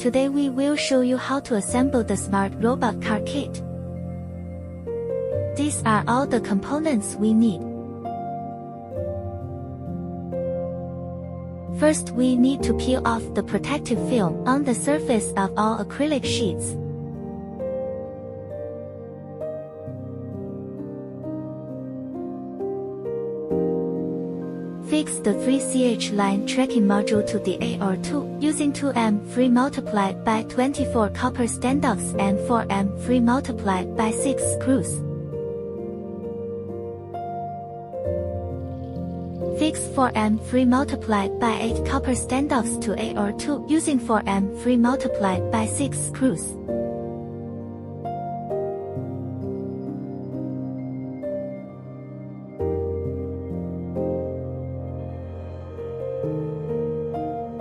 Today we will show you how to assemble the smart robot car kit. These are all the components we need. First, we need to peel off the protective film on the surface of all acrylic sheets. Fix the 3ch line tracking module to the ADA021 using 2M3 multiplied by 24 copper standoffs and 4M3 multiplied by 6 screws. Fix 4M3 multiplied by 8 copper standoffs to ADA021 using 4M3 multiplied by 6 screws.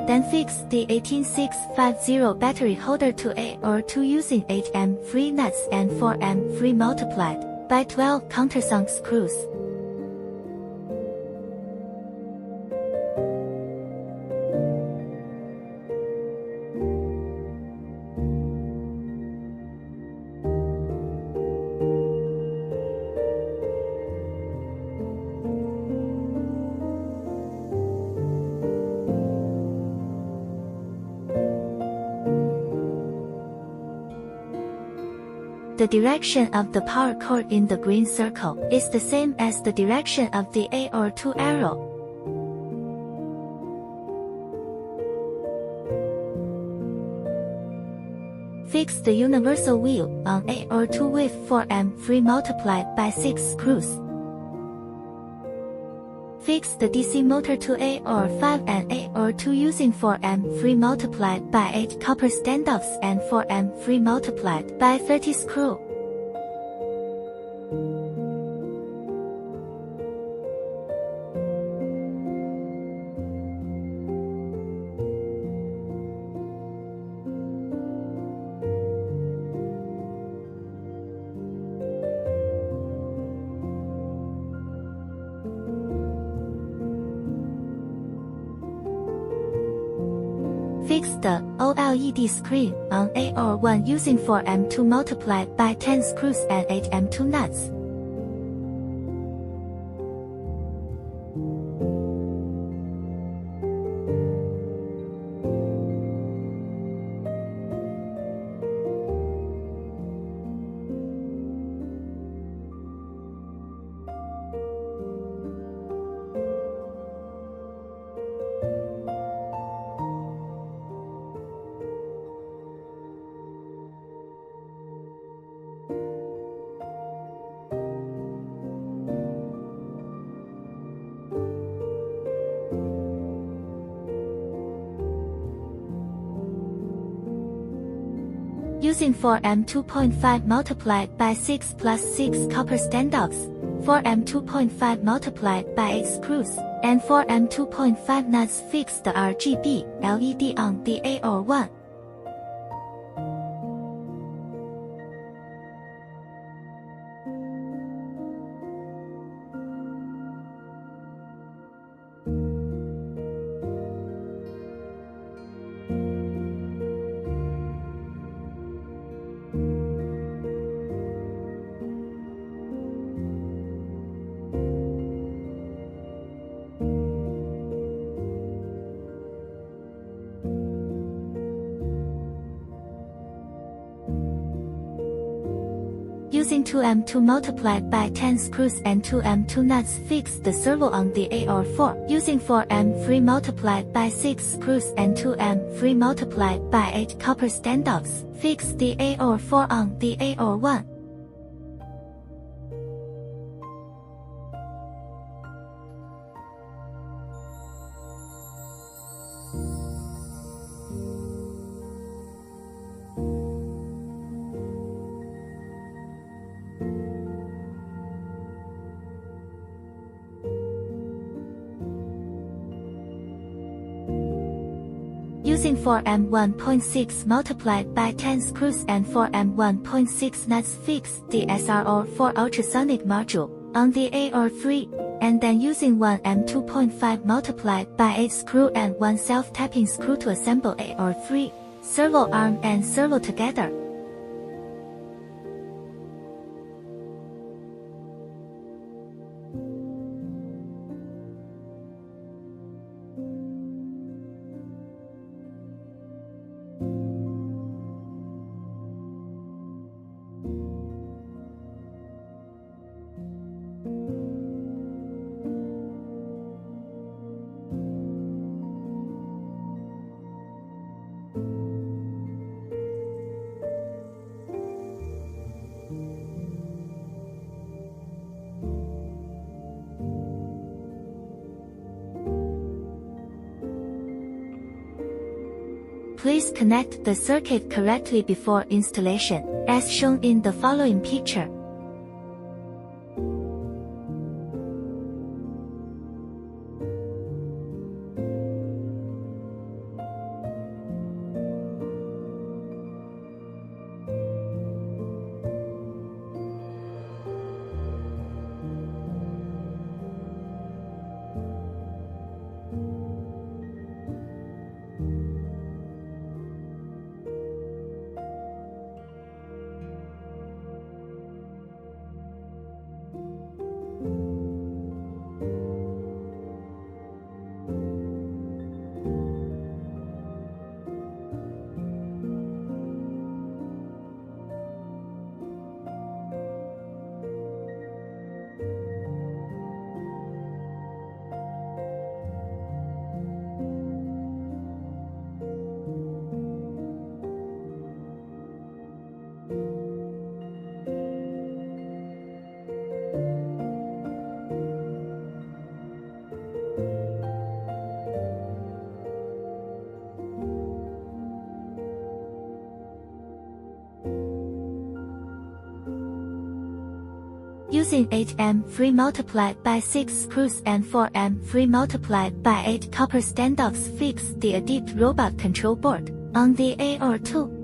Then fix the 18650 battery holder to ADA021 using 8M3 nuts and 4M3 multiplied by 12 countersunk screws. The direction of the power cord in the green circle is the same as the direction of the ADA021 arrow. Fix the universal wheel on ADA021 with 4M3 multiplied by 6 screws. Fix the DC motor to ADA021 and ADA021 using 4M3 multiplied by 8 copper standoffs and 4M3 multiplied by 30 screw. Fix the OLED screen on ADA021 using 4M2 multiplied by 10 screws and 8M2 nuts. Using 4M 2.5 multiplied by 6 plus 6 copper standoffs, 4M 2.5 multiplied by 8 screws, and 4M 2.5 nuts, fix the RGB LED on the ADA021. Using 2M2 multiplied by 10 screws and 2M2 nuts, fix the servo on the ADA021 using 4M3 multiplied by 6 screws and 2M3 multiplied by 8 copper standoffs, fix the ADA021 on the ADA021. Using 4M 1.6 multiplied by 10 screws and 4M 1.6 nuts, fix the SR04 ultrasonic module on the ADA021, and then using 1M 2.5 multiplied by 8 screw and 1 self-tapping screw to assemble ADA021. servo arm and servo together. Please connect the circuit correctly before installation, as shown in the following picture. Using 8M3 multiplied by 6 screws and 4M3 multiplied by 8 copper standoffs, fix the Adeept robot control board on the ADA021.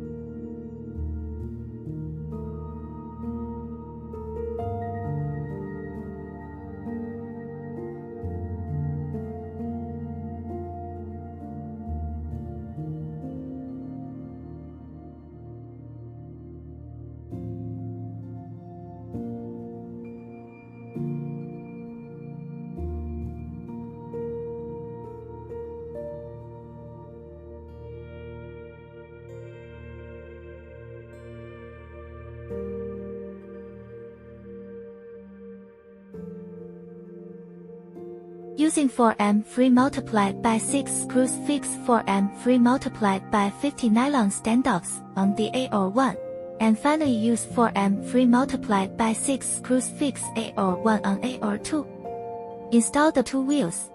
Using 4M3 multiplied by 6 screws, fix 4M3 multiplied by 50 nylon standoffs on the ADA021. And finally use 4M3 multiplied by 6 screws, fix ADA021 on ADA022. Install the two wheels.